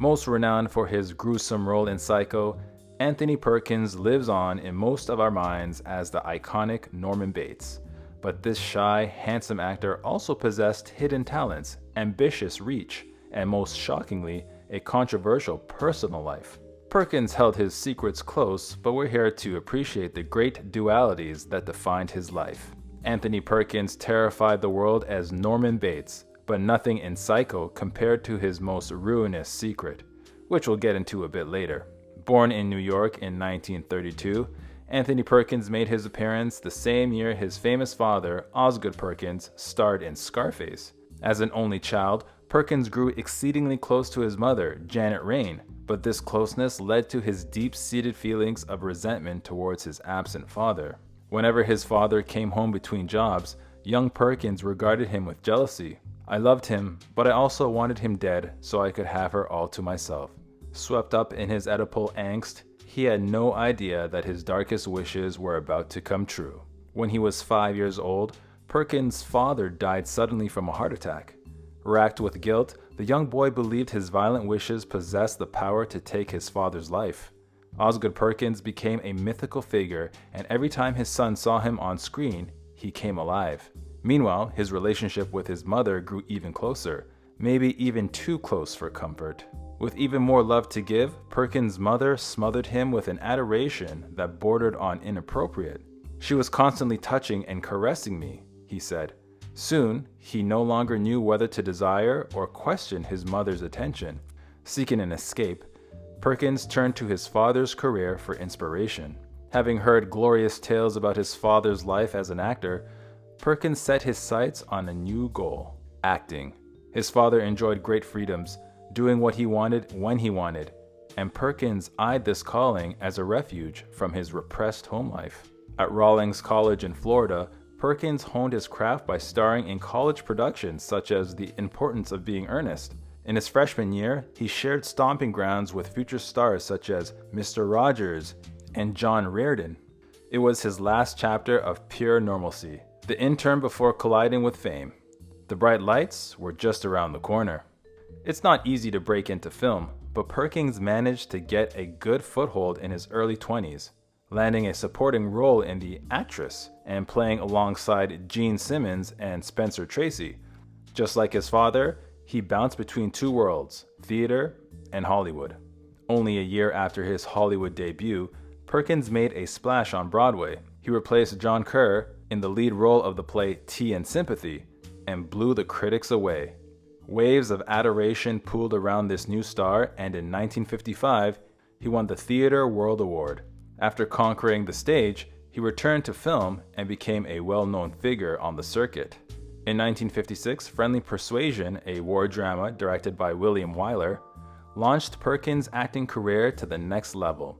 Most renowned for his gruesome role in Psycho, Anthony Perkins lives on in most of our minds as the iconic Norman Bates. But this shy, handsome actor also possessed hidden talents, ambitious reach, and most shockingly, a controversial personal life. Perkins held his secrets close, but we're here to appreciate the great dualities that defined his life. Anthony Perkins terrified the world as Norman Bates, but nothing in Psycho compared to his most ruinous secret, which we'll get into a bit later. Born in New York in 1932, Anthony Perkins made his appearance the same year his famous father, Osgood Perkins, starred in Scarface. As an only child, Perkins grew exceedingly close to his mother, Janet Raine, but this closeness led to his deep-seated feelings of resentment towards his absent father. Whenever his father came home between jobs, young Perkins regarded him with jealousy. "I loved him, but I also wanted him dead so I could have her all to myself." Swept up in his Oedipal angst, he had no idea that his darkest wishes were about to come true. When he was 5 years old, Perkins' father died suddenly from a heart attack. Racked with guilt, the young boy believed his violent wishes possessed the power to take his father's life. Osgood Perkins became a mythical figure, and every time his son saw him on screen, he came alive. Meanwhile, his relationship with his mother grew even closer, maybe even too close for comfort. With even more love to give, Perkins' mother smothered him with an adoration that bordered on inappropriate. "She was constantly touching and caressing me," he said. Soon, he no longer knew whether to desire or question his mother's attention. Seeking an escape, Perkins turned to his father's career for inspiration. Having heard glorious tales about his father's life as an actor, Perkins set his sights on a new goal: acting. His father enjoyed great freedoms, doing what he wanted when he wanted, and Perkins eyed this calling as a refuge from his repressed home life. At Rawlings College in Florida, Perkins honed his craft by starring in college productions such as The Importance of Being Earnest. In his freshman year, he shared stomping grounds with future stars such as Mr. Rogers and John Reardon. It was his last chapter of pure normalcy, the intern before colliding with fame. The bright lights were just around the corner. It's not easy to break into film, but Perkins managed to get a good foothold in his early 20s, landing a supporting role in The Actress and playing alongside Gene Simmons and Spencer Tracy. Just like his father, he bounced between two worlds, theater and Hollywood. Only a year after his Hollywood debut, Perkins made a splash on Broadway. He replaced John Kerr in the lead role of the play Tea and Sympathy and blew the critics away. Waves of adoration pooled around this new star, and in 1955, he won the Theatre World Award. After conquering the stage, he returned to film and became a well-known figure on the circuit. In 1956, Friendly Persuasion, a war drama directed by William Wyler, launched Perkins' acting career to the next level.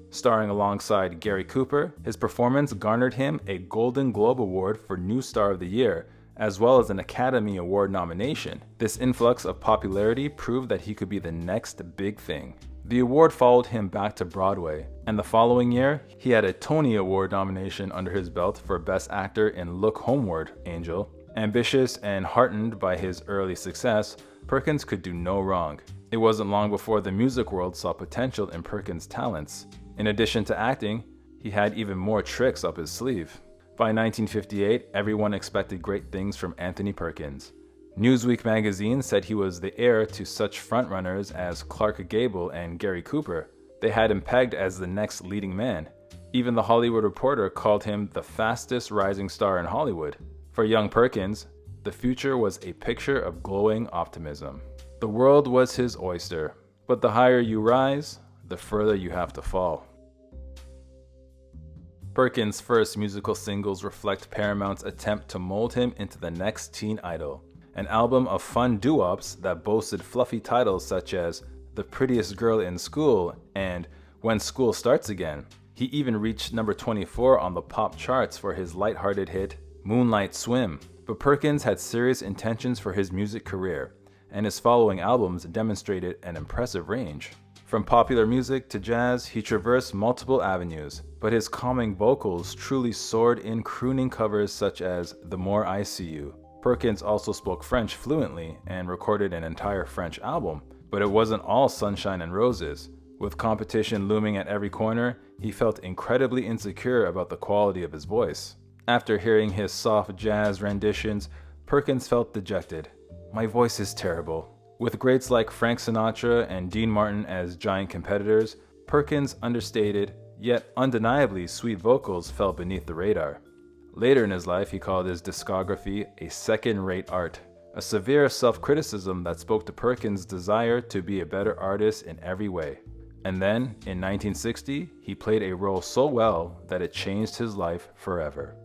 Starring alongside Gary Cooper, his performance garnered him a Golden Globe Award for New Star of the Year, as well as an Academy Award nomination. This influx of popularity proved that he could be the next big thing. The award followed him back to Broadway, and the following year, he had a Tony Award nomination under his belt for Best Actor in Look Homeward, Angel. Ambitious and heartened by his early success, Perkins could do no wrong. It wasn't long before the music world saw potential in Perkins' talents. In addition to acting, he had even more tricks up his sleeve. By 1958, everyone expected great things from Anthony Perkins. Newsweek magazine said he was the heir to such frontrunners as Clark Gable and Gary Cooper. They had him pegged as the next leading man. Even The Hollywood Reporter called him the fastest rising star in Hollywood. For young Perkins, the future was a picture of glowing optimism. The world was his oyster, but the higher you rise, the further you have to fall. Perkins' first musical singles reflect Paramount's attempt to mold him into the next teen idol, an album of fun doo-wops that boasted fluffy titles such as The Prettiest Girl in School and When School Starts Again. He even reached number 24 on the pop charts for his lighthearted hit, Moonlight Swim. But Perkins had serious intentions for his music career, and his following albums demonstrated an impressive range. From popular music to jazz, he traversed multiple avenues, but his calming vocals truly soared in crooning covers such as The More I See You. Perkins also spoke French fluently and recorded an entire French album, But it wasn't all sunshine and roses. With competition looming at every corner, he felt incredibly insecure about the quality of his voice. After hearing his soft jazz renditions, Perkins felt dejected. "My voice is terrible." With greats like Frank Sinatra and Dean Martin as giant competitors, Perkins' understated, yet undeniably sweet vocals fell beneath the radar. Later in his life, he called his discography a second-rate art, a severe self-criticism that spoke to Perkins' desire to be a better artist in every way. And then, in 1960, he played a role so well that it changed his life forever.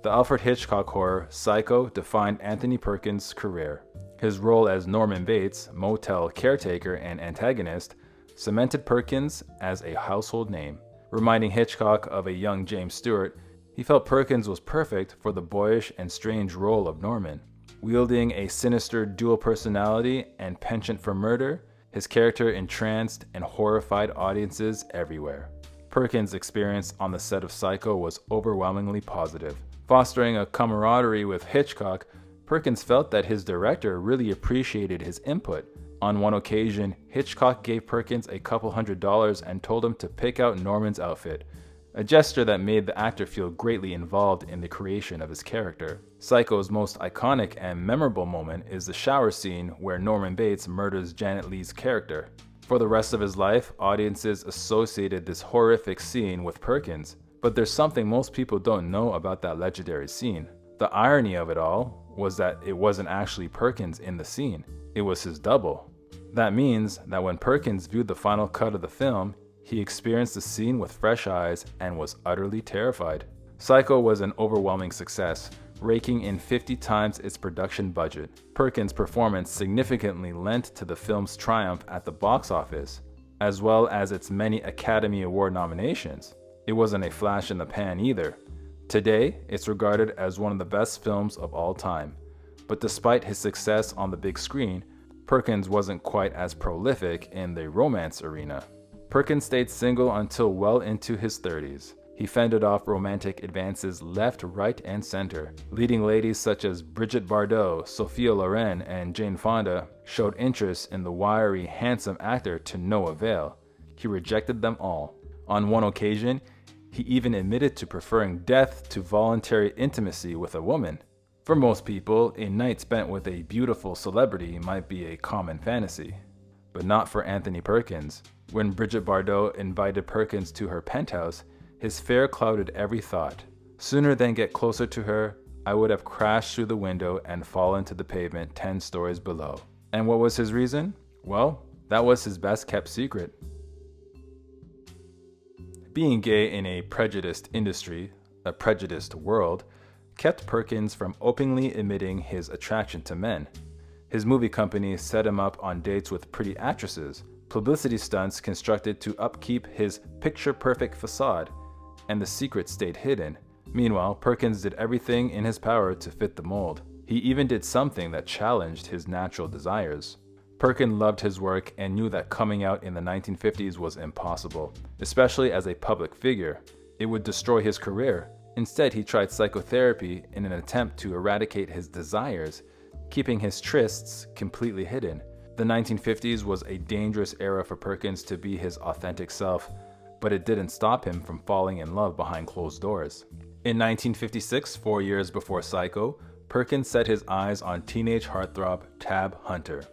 The Alfred Hitchcock horror Psycho defined Anthony Perkins' career. His role as Norman Bates, motel caretaker and antagonist, cemented Perkins as a household name. Reminding Hitchcock of a young James Stewart, he felt Perkins was perfect for the boyish and strange role of Norman. Wielding a sinister dual personality and penchant for murder, his character entranced and horrified audiences everywhere. Perkins' experience on the set of Psycho was overwhelmingly positive. Fostering a camaraderie with Hitchcock, Perkins felt that his director really appreciated his input. On one occasion, Hitchcock gave Perkins a couple $100 and told him to pick out Norman's outfit, a gesture that made the actor feel greatly involved in the creation of his character. Psycho's most iconic and memorable moment is the shower scene where Norman Bates murders Janet Leigh's character. For the rest of his life, audiences associated this horrific scene with Perkins, but there's something most people don't know about that legendary scene. The irony of it all was that it wasn't actually Perkins in the scene, it was his double. That means that when Perkins viewed the final cut of the film, he experienced the scene with fresh eyes and was utterly terrified. Psycho was an overwhelming success, raking in 50 times its production budget. Perkins' performance significantly lent to the film's triumph at the box office, as well as its many Academy Award nominations. It wasn't a flash in the pan either. Today, it's regarded as one of the best films of all time. But despite his success on the big screen, Perkins wasn't quite as prolific in the romance arena. Perkins stayed single until well into his 30s. He fended off romantic advances left, right, and center. Leading ladies such as Brigitte Bardot, Sophia Loren, and Jane Fonda showed interest in the wiry, handsome actor to no avail. He rejected them all. On one occasion, he even admitted to preferring death to voluntary intimacy with a woman. For most people, a night spent with a beautiful celebrity might be a common fantasy. But not for Anthony Perkins. When Brigitte Bardot invited Perkins to her penthouse, his fear clouded every thought. Sooner than get closer to her, I would have crashed through the window and fallen to the pavement 10 stories below. And what was his reason? Well, that was his best kept secret. Being gay in a prejudiced industry, a prejudiced world, kept Perkins from openly admitting his attraction to men. His movie company set him up on dates with pretty actresses, publicity stunts constructed to upkeep his picture-perfect facade, and the secret stayed hidden. Meanwhile, Perkins did everything in his power to fit the mold. He even did something that challenged his natural desires. Perkins loved his work and knew that coming out in the 1950s was impossible, especially as a public figure. It would destroy his career. Instead, he tried psychotherapy in an attempt to eradicate his desires, keeping his trysts completely hidden. The 1950s was a dangerous era for Perkins to be his authentic self, but it didn't stop him from falling in love behind closed doors. In 1956, 4 years before Psycho, Perkins set his eyes on teenage heartthrob Tab Hunter.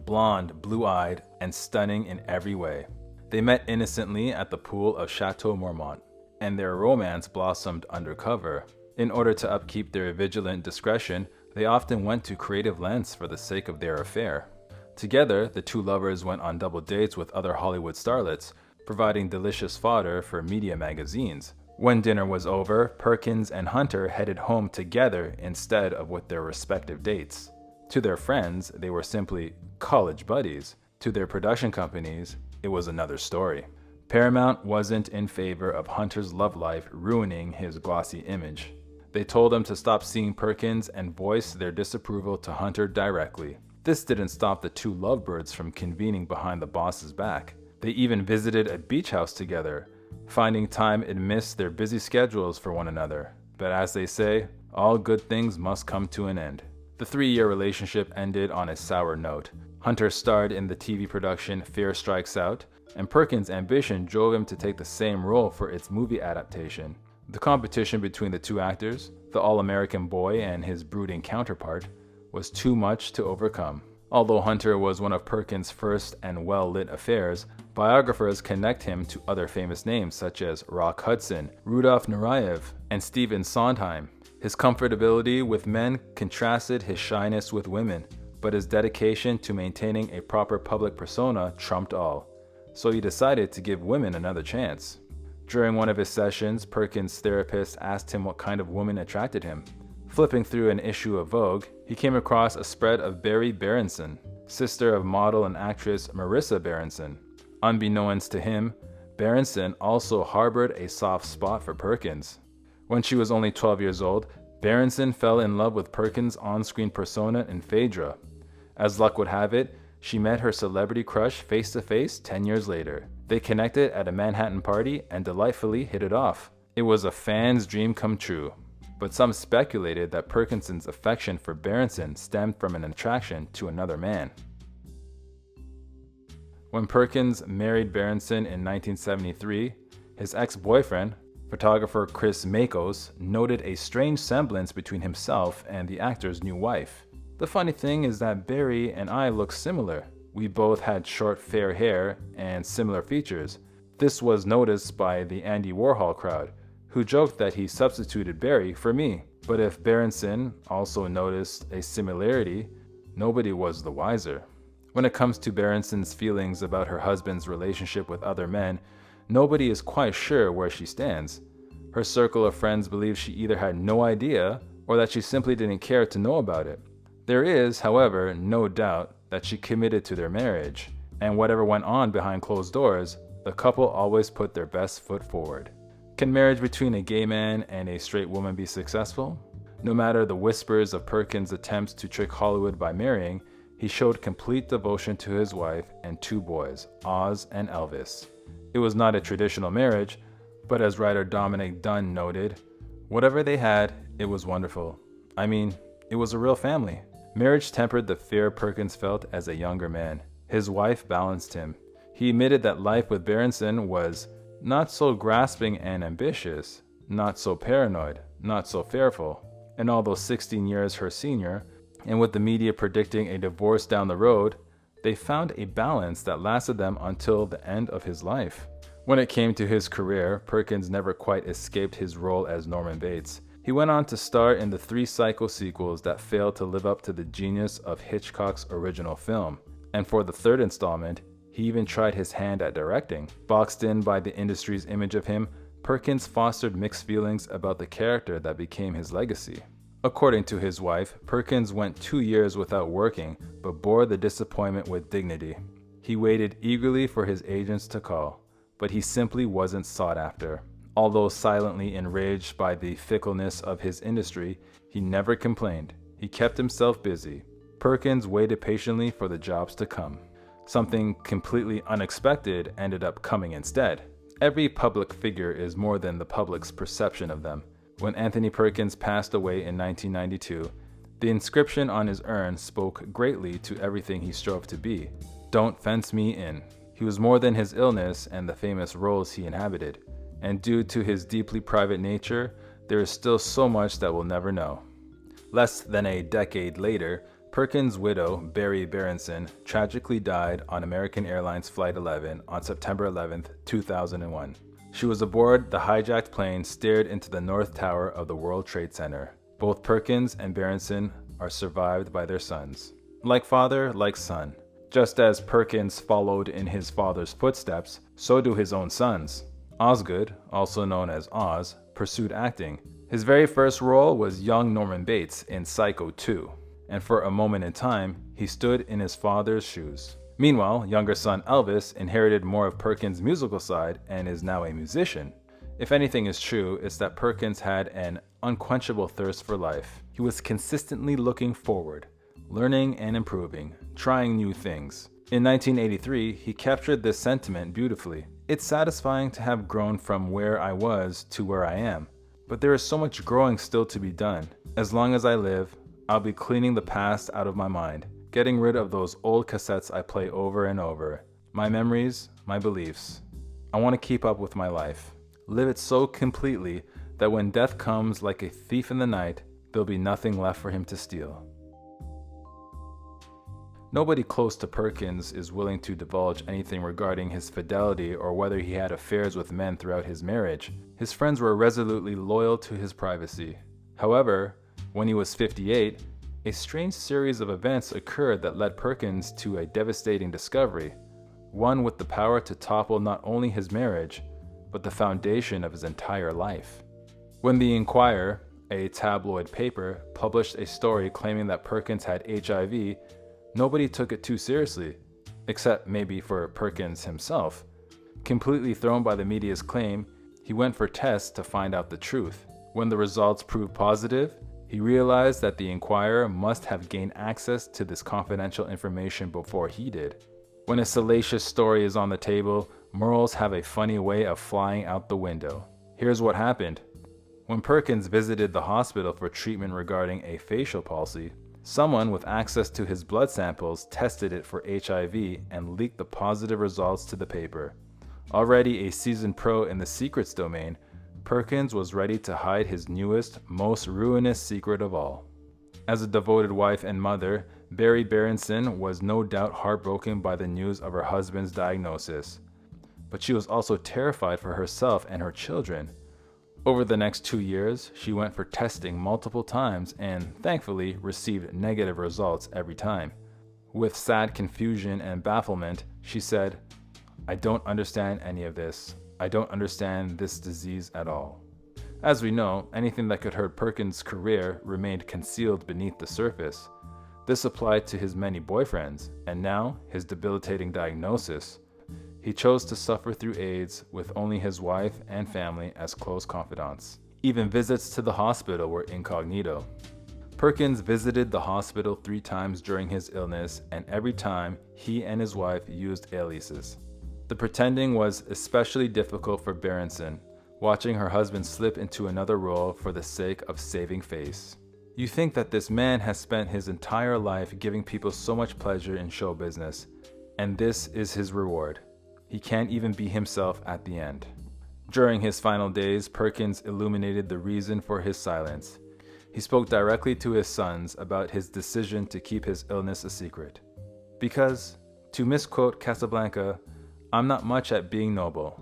Blonde, blue-eyed, and stunning in every way. They met innocently at the pool of Chateau Marmont, and their romance blossomed undercover. In order to upkeep their vigilant discretion, they often went to creative lengths for the sake of their affair. Together, the two lovers went on double dates with other Hollywood starlets, providing delicious fodder for media magazines. When dinner was over, Perkins and Hunter headed home together instead of with their respective dates. To their friends, they were simply college buddies. To their production companies, it was another story. Paramount wasn't in favor of Hunter's love life ruining his glossy image. They told him to stop seeing Perkins and voiced their disapproval to Hunter directly. This didn't stop the two lovebirds from convening behind the boss's back. They even visited a beach house together, finding time amidst their busy schedules for one another. But as they say, all good things must come to an end. The 3-year relationship ended on a sour note. Hunter starred in the TV production Fear Strikes Out, and Perkins' ambition drove him to take the same role for its movie adaptation. The competition between the two actors, the all-American boy and his brooding counterpart, was too much to overcome. Although Hunter was one of Perkins' first and well-lit affairs, biographers connect him to other famous names such as Rock Hudson, Rudolf Nureyev, and Stephen Sondheim. His comfortability with men contrasted his shyness with women, but his dedication to maintaining a proper public persona trumped all. So he decided to give women another chance. During one of his sessions, Perkins' therapist asked him what kind of woman attracted him. Flipping through an issue of Vogue, he came across a spread of Barry Berenson, sister of model and actress Marissa Berenson. Unbeknownst to him, Berenson also harbored a soft spot for Perkins. When she was only 12 years old, Berenson fell in love with Perkins' on-screen persona in Phaedra. As luck would have it, she met her celebrity crush face-to-face 10 years later. They connected at a Manhattan party and delightfully hit it off. It was a fan's dream come true. But some speculated that Perkins's affection for Berenson stemmed from an attraction to another man. When Perkins married Berenson in 1973, his ex-boyfriend, photographer Chris Makos, noted a strange semblance between himself and the actor's new wife. The funny thing is that Barry and I look similar. We both had short fair hair and similar features. This was noticed by the Andy Warhol crowd, who joked that he substituted Barry for me. But if Berenson also noticed a similarity, nobody was the wiser. When it comes to Berenson's feelings about her husband's relationship with other men, nobody is quite sure where she stands. Her circle of friends believe she either had no idea or that she simply didn't care to know about it. There is, however, no doubt that she committed to their marriage, and whatever went on behind closed doors, the couple always put their best foot forward. Can marriage between a gay man and a straight woman be successful? No matter the whispers of Perkins' attempts to trick Hollywood by marrying, he showed complete devotion to his wife and two boys, Oz and Elvis. It was not a traditional marriage, but as writer Dominic Dunn noted, whatever they had, it was wonderful. I mean, it was a real family. Marriage tempered the fear Perkins felt as a younger man. His wife balanced him. He admitted that life with Berenson was not so grasping and ambitious, not so paranoid, not so fearful. And although 16 years her senior, and with the media predicting a divorce down the road, they found a balance that lasted them until the end of his life. When it came to his career, Perkins never quite escaped his role as Norman Bates. He went on to star in the 3 Psycho sequels that failed to live up to the genius of Hitchcock's original film. And for the 3rd installment, he even tried his hand at directing. Boxed in by the industry's image of him, Perkins fostered mixed feelings about the character that became his legacy. According to his wife, Perkins went 2 years without working, but bore the disappointment with dignity. He waited eagerly for his agents to call, but he simply wasn't sought after. Although silently enraged by the fickleness of his industry, he never complained. He kept himself busy. Perkins waited patiently for the jobs to come. Something completely unexpected ended up coming instead. Every public figure is more than the public's perception of them. When Anthony Perkins passed away in 1992, the inscription on his urn spoke greatly to everything he strove to be. Don't fence me in. He was more than his illness and the famous roles he inhabited. And due to his deeply private nature, there is still so much that we'll never know. Less than a decade later, Perkins' widow, Barry Berenson, tragically died on American Airlines Flight 11 on September 11, 2001. She was aboard the hijacked plane steered into the North Tower of the World Trade Center. Both Perkins and Berenson are survived by their sons. Like father, like son. Just as Perkins followed in his father's footsteps, so do his own sons. Osgood, also known as Oz, pursued acting. His very first role was young Norman Bates in Psycho 2, and for a moment in time, he stood in his father's shoes. Meanwhile, younger son Elvis inherited more of Perkins' musical side and is now a musician. If anything is true, it's that Perkins had an unquenchable thirst for life. He was consistently looking forward, learning and improving, trying new things. In 1983, he captured this sentiment beautifully. It's satisfying to have grown from where I was to where I am, but there is so much growing still to be done. As long as I live, I'll be cleaning the past out of my mind, Getting rid of those old cassettes I play over and over. My memories, my beliefs. I want to keep up with my life. Live it so completely that when death comes like a thief in the night, there'll be nothing left for him to steal. Nobody close to Perkins is willing to divulge anything regarding his fidelity or whether he had affairs with men throughout his marriage. His friends were resolutely loyal to his privacy. However, when he was 58, a strange series of events occurred that led Perkins to a devastating discovery, one with the power to topple not only his marriage, but the foundation of his entire life. When the Inquirer, a tabloid paper, published a story claiming that Perkins had HIV, nobody took it too seriously, except maybe for Perkins himself. Completely thrown by the media's claim, he went for tests to find out the truth. When the results proved positive, he realized that the Inquirer must have gained access to this confidential information before he did. When a salacious story is on the table, morals have a funny way of flying out the window. Here's what happened. When Perkins visited the hospital for treatment regarding a facial palsy, someone with access to his blood samples tested it for HIV and leaked the positive results to the paper. Already a seasoned pro in the secrets domain, Perkins was ready to hide his newest, most ruinous secret of all. As a devoted wife and mother, Barry Berenson was no doubt heartbroken by the news of her husband's diagnosis. But she was also terrified for herself and her children. Over the next 2 years, she went for testing multiple times and, thankfully, received negative results every time. With sad confusion and bafflement, she said, "I don't understand any of this. I don't understand this disease at all." As we know, anything that could hurt Perkins' career remained concealed beneath the surface. This applied to his many boyfriends, and now his debilitating diagnosis. He chose to suffer through AIDS with only his wife and family as close confidants. Even visits to the hospital were incognito. Perkins visited the hospital 3 times during his illness, and every time he and his wife used aliases. The pretending was especially difficult for Berenson, watching her husband slip into another role for the sake of saving face. You think that this man has spent his entire life giving people so much pleasure in show business, and this is his reward. He can't even be himself at the end. During his final days, Perkins illuminated the reason for his silence. He spoke directly to his sons about his decision to keep his illness a secret. Because, to misquote Casablanca, "I'm not much at being noble,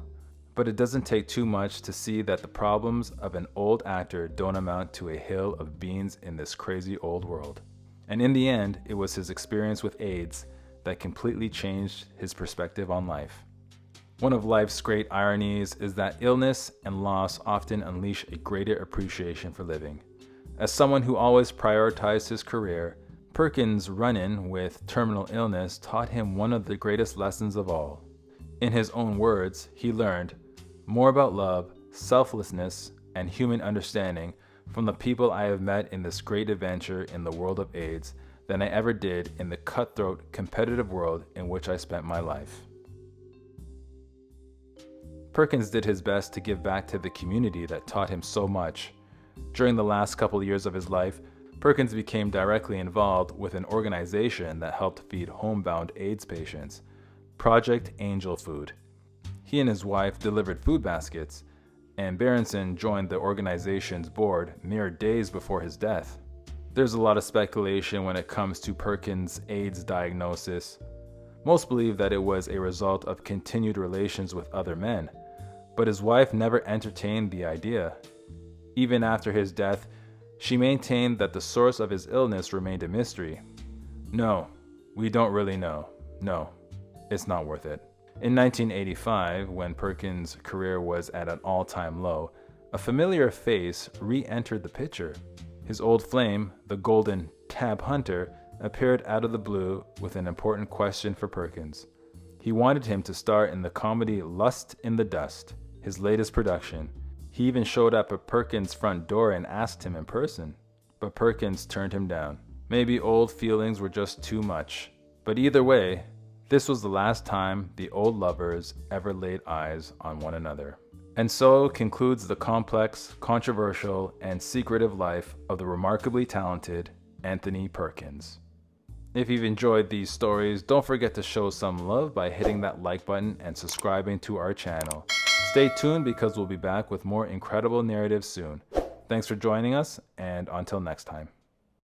but it doesn't take too much to see that the problems of an old actor don't amount to a hill of beans in this crazy old world." And in the end, it was his experience with AIDS that completely changed his perspective on life. One of life's great ironies is that illness and loss often unleash a greater appreciation for living. As someone who always prioritized his career, Perkins' run-in with terminal illness taught him one of the greatest lessons of all. In his own words, he learned more about love, selflessness, and human understanding from the people I have met in this great adventure in the world of AIDS than I ever did in the cutthroat, competitive world in which I spent my life. Perkins did his best to give back to the community that taught him so much. During the last couple years of his life, Perkins became directly involved with an organization that helped feed homebound AIDS patients, Project Angel Food. He and his wife delivered food baskets, and Berenson joined the organization's board mere days before his death. There's a lot of speculation when it comes to Perkins' AIDS diagnosis. Most believe that it was a result of continued relations with other men, but his wife never entertained the idea. Even after his death, she maintained that the source of his illness remained a mystery. "No, we don't really know. No, it's not worth it." In 1985, when Perkins' career was at an all-time low, a familiar face re-entered the picture. His old flame, the golden tab hunter, appeared out of the blue with an important question for Perkins. He wanted him to star in the comedy Lust in the Dust, his latest production. He even showed up at Perkins' front door and asked him in person, but Perkins turned him down. Maybe old feelings were just too much. But either way, this was the last time the old lovers ever laid eyes on one another. And so concludes the complex, controversial, and secretive life of the remarkably talented Anthony Perkins. If you've enjoyed these stories, don't forget to show some love by hitting that like button and subscribing to our channel. Stay tuned because we'll be back with more incredible narratives soon. Thanks for joining us, and until next time.